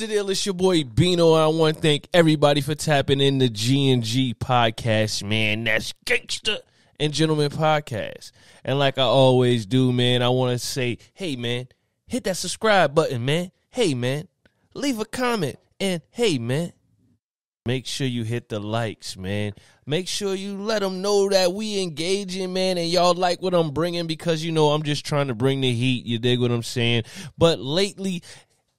the deal? It's your boy Beano. I want to thank everybody for tapping in the G&G podcast, man. That's Gangster and Gentleman podcast. And like I always do, man, I want to say, hey, man, hit that subscribe button, man. Hey, man, leave a comment. And hey, man, make sure you hit the likes, man. Make sure you let them know that we engaging, man, and y'all like what I'm bringing because, you know, I'm just trying to bring the heat. You dig what I'm saying? But lately,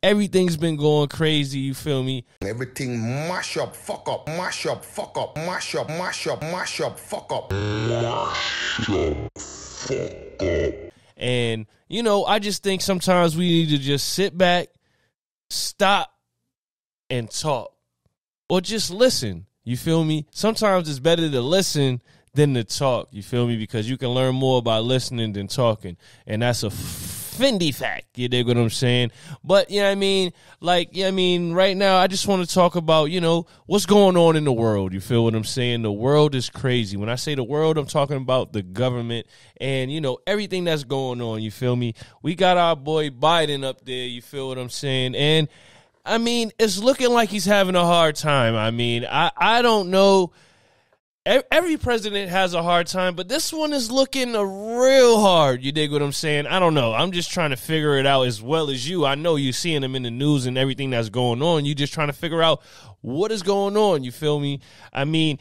everything's been going crazy, you feel me? Everything mash up, fuck up, mash up, fuck up, mash up, mash up, mash up, fuck up. Mash up, fuck up. And, you know, I just think sometimes we need to just sit back, stop, and talk. Or just listen, you feel me? Sometimes it's better to listen than to talk, you feel me? Because you can learn more by listening than talking. And that's a Fendi fact, you dig what I'm saying? But, yeah, I mean, right now, I just want to talk about, you know, what's going on in the world, you feel what I'm saying? The world is crazy. When I say the world, I'm talking about the government and, you know, everything that's going on, you feel me? We got our boy Biden up there, you feel what I'm saying? And I mean, it's looking like he's having a hard time. I mean, I don't know. Every president has a hard time, but this one is looking real hard. You dig what I'm saying? I don't know. I'm just trying to figure it out as well as you. I know you're seeing him in the news and everything that's going on. You just trying to figure out what is going on. You feel me? I mean,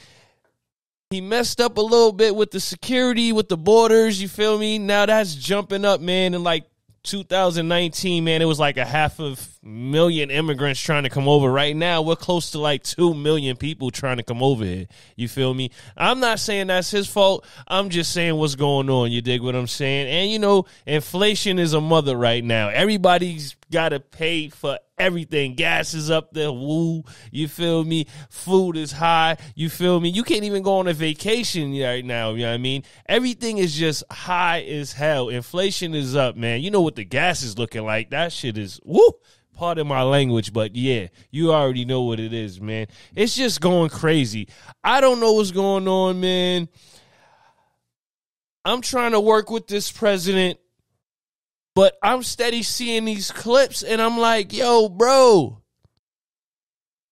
he messed up a little bit with the security, with the borders. You feel me? Now that's jumping up, man, and like 2019, man, it was like 500,000 immigrants trying to come over. Right now, we're close to like 2 million people trying to come over here. You feel me? I'm not saying that's his fault. I'm just saying what's going on. You dig what I'm saying? And, you know, inflation is a mother right now. Everybody's got to pay for everything. Gas is up there. Woo. You feel me? Food is high. You feel me? You can't even go on a vacation right now. You know what I mean? Everything is just high as hell. Inflation is up, man. You know what the gas is looking like. That shit is, woo. Pardon my language, but yeah, you already know what it is, man. It's just going crazy. I don't know what's going on, man. I'm trying to work with this president, but I'm steady seeing these clips, and I'm like, yo, bro,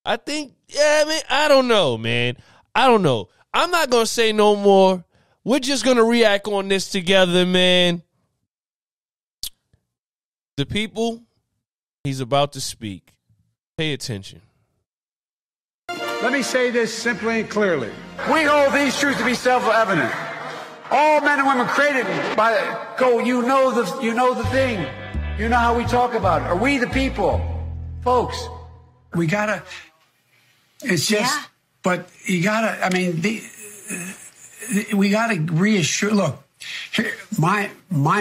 I think, yeah, man, I don't know, man. I don't know. I'm not going to say no more. We're just going to react on this together, man. The people he's about to speak, pay attention. Let me say this simply and clearly. We hold these truths to be self-evident. All men and women created by go. You know the thing. You know how we talk about it. Are we the people, folks? We gotta. It's just. Yeah. But you gotta. I mean, we gotta reassure. Look, here, my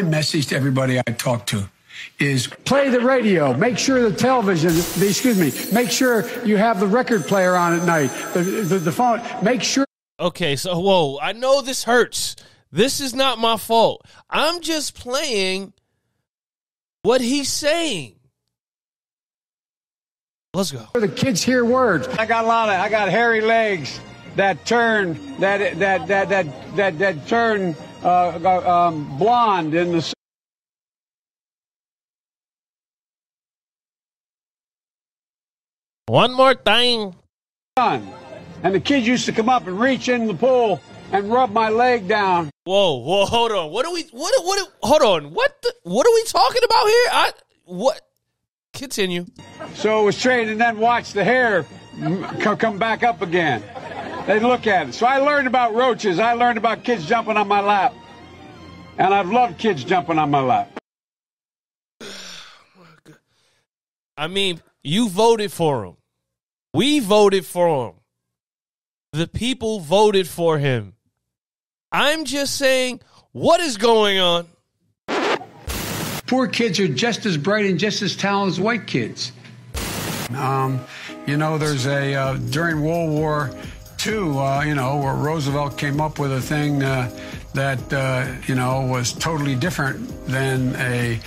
message to everybody I talk to is play the radio. Make sure the television. Make sure you have the record player on at night. The phone. Make sure. Okay, so whoa. I know this hurts. This is not my fault. I'm just playing what he's saying. Let's go. The kids hear words. I got hairy legs that turn blonde in the. One more time. And the kids used to come up and reach in the pool and rub my leg down. Whoa, hold on. What are we talking about here? Continue. So it was trained and then watch the hair come back up again. They look at it. So I learned about roaches. I learned about kids jumping on my lap. And I've loved kids jumping on my lap. I mean, you voted for him. We voted for him. The people voted for him. I'm just saying, what is going on? Poor kids are just as bright and just as talented as white kids. You know, there's during World War II, where Roosevelt came up with a thing that was totally different than he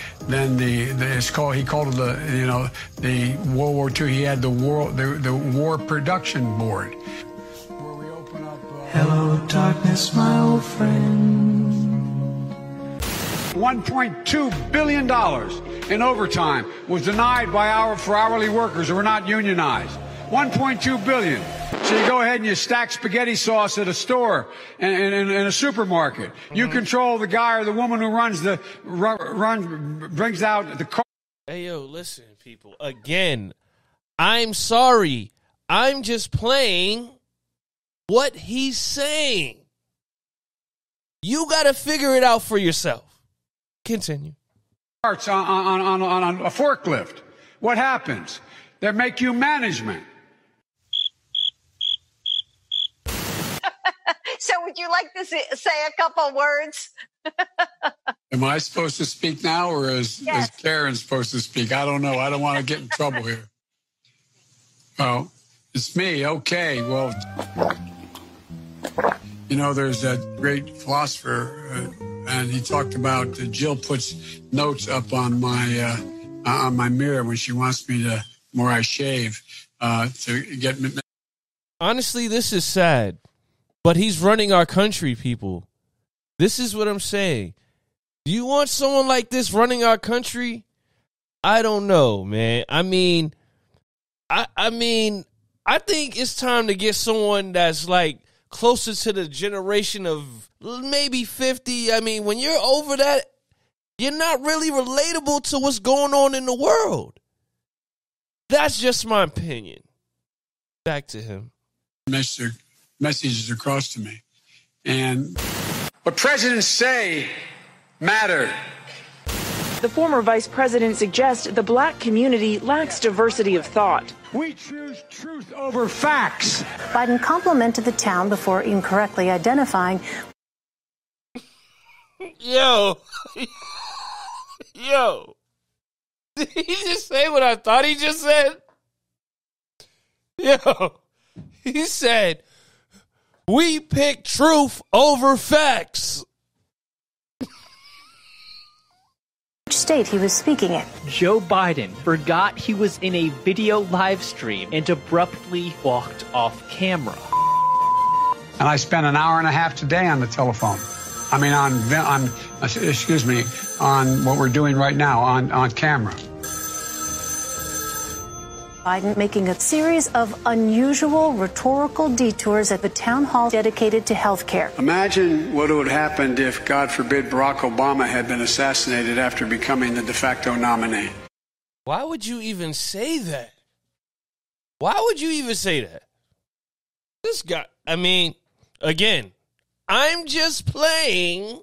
called it the World War II. He had the War Production Board. Hello, darkness, my old friend. $1.2 billion in overtime was denied for hourly workers who were not unionized. $1.2 billion. So you go ahead and you stack spaghetti sauce at a store and in a supermarket. You control the guy or the woman who brings out the car. Hey, yo, listen, people. Again, I'm sorry. I'm just playing what he's saying. You got to figure it out for yourself. Continue. Parts on a forklift. What happens? They make you management. So would you like to say a couple words? Am I supposed to speak now, or is Karen supposed to speak? I don't know. I don't want to get in trouble here. Oh, it's me. Okay. Well, you know, there's that great philosopher, and he talked about Jill puts notes up on my mirror when she wants me to, where I shave, to get. Honestly, this is sad, but he's running our country, people. This is what I'm saying. Do you want someone like this running our country? I don't know, man. I mean, I think it's time to get someone that's like closer to the generation of maybe 50. I mean, when you're over that, you're not really relatable to what's going on in the world. That's just my opinion. Back to him. Messages across to me. And what presidents say matter. The former vice president suggests the black community lacks diversity of thought. We choose truth over facts. Biden complimented the town before incorrectly identifying. Yo. Did he just say what I thought he just said? Yo. He said, we pick truth over facts. Which state he was speaking in. Joe Biden forgot he was in a video live stream and abruptly walked off camera. And I spent an hour and a half today on the telephone. I mean, on what we're doing right now on camera. Biden making a series of unusual rhetorical detours at the town hall dedicated to health care. Imagine what would have happened if, God forbid, Barack Obama had been assassinated after becoming the de facto nominee. Why would you even say that? Why would you even say that? This guy, I mean, again, I'm just playing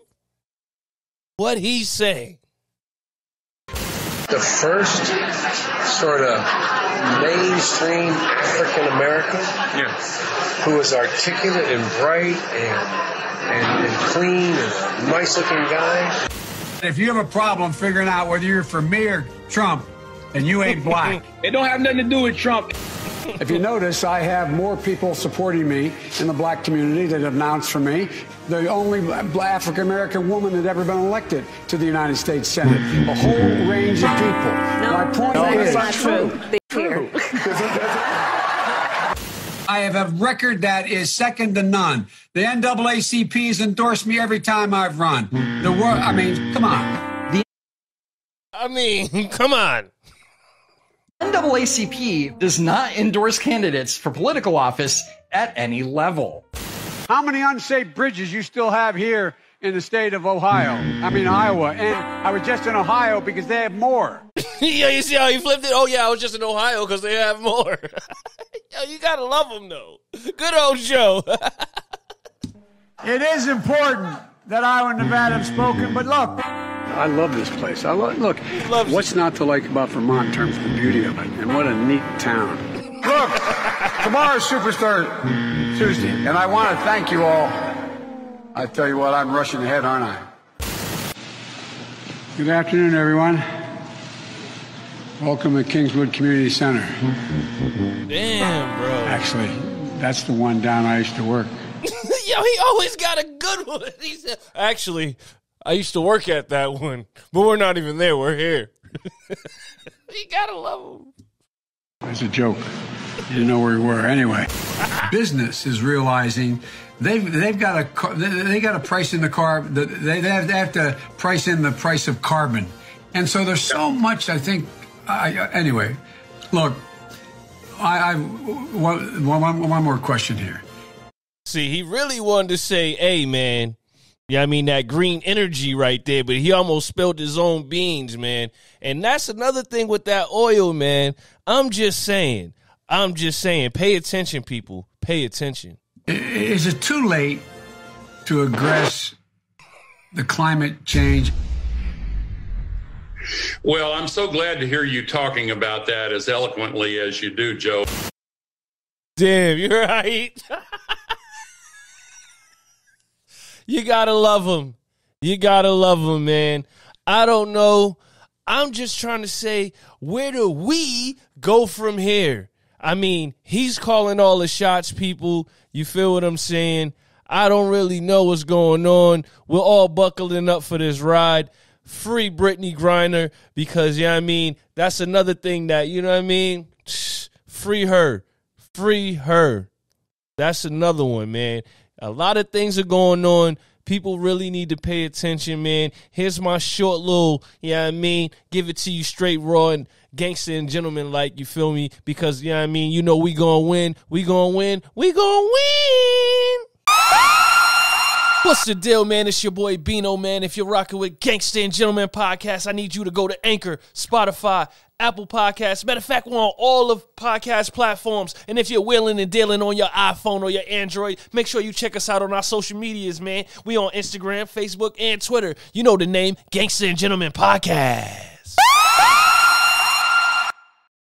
what he's saying. The first sort of mainstream African American who was articulate and bright and clean and nice looking guy. If you have a problem figuring out whether you're for me or Trump, and you ain't black. It don't have nothing to do with Trump. If you notice, I have more people supporting me in the black community that have announced for me. The only African-American woman that ever been elected to the United States Senate. A whole range of people. My point is that's not true. I have a record that is second to none. The NAACP's endorsed me every time I've run. The world, I mean, come on. Come on. NAACP does not endorse candidates for political office at any level. How many unsafe bridges you still have here in the state of Iowa? And I was just in Ohio because they have more. Yeah, you see how he flipped it? Oh, yeah, I was just in Ohio because they have more. Yo, you got to love them, though. Good old Joe. It is important that Iowa and Nevada have spoken, but look, I love this place. Look, what's not to like about Vermont in terms of the beauty of it, and what a neat town. Look, tomorrow's Superstar Tuesday, and I want to thank you all. I tell you what, I'm rushing ahead, aren't I? Good afternoon, everyone. Welcome to Kingswood Community Center. Damn, bro. Actually, that's the one down I used to work. Yo, he always got a good one. He said, actually, I used to work at that one, but we're not even there. We're here. You gotta love him. It's a joke. You didn't know where we were. Anyway, business is realizing they've got to price in the car. They have to price in the price of carbon And so there's so much, I think, anyway, look, one more question here. See, he really wanted to say, hey, man, yeah, I mean, that green energy right there, but he almost spilled his own beans, man. And that's another thing with that oil, man. I'm just saying, pay attention, people. Pay attention. Is it too late to address the climate change? Well, I'm so glad to hear you talking about that as eloquently as you do, Joe. Damn, you're right. You gotta love him. You gotta love him, man. I don't know. I'm just trying to say, where do we go from here? I mean, he's calling all the shots, people. You feel what I'm saying? I don't really know what's going on. We're all buckling up for this ride. Free Brittany Griner, because, I mean, that's another thing that, you know what I mean? Free her. Free her. That's another one, man. A lot of things are going on. People really need to pay attention, man. Here's my short little, I mean, give it to you straight raw and gangster and gentleman like, you feel me? Because, I mean, you know we gonna win. We gonna win. We gonna win. What's the deal, man? It's your boy Beano, man. If you're rocking with Gangster and Gentleman Podcast, I need you to go to Anchor, Spotify, Apple Podcasts. Matter of fact, we're on all of podcast platforms. And if you're wheeling and dealing on your iPhone or your Android, make sure you check us out on our social medias, man. We on Instagram, Facebook, and Twitter. You know the name, Gangster and Gentleman Podcast.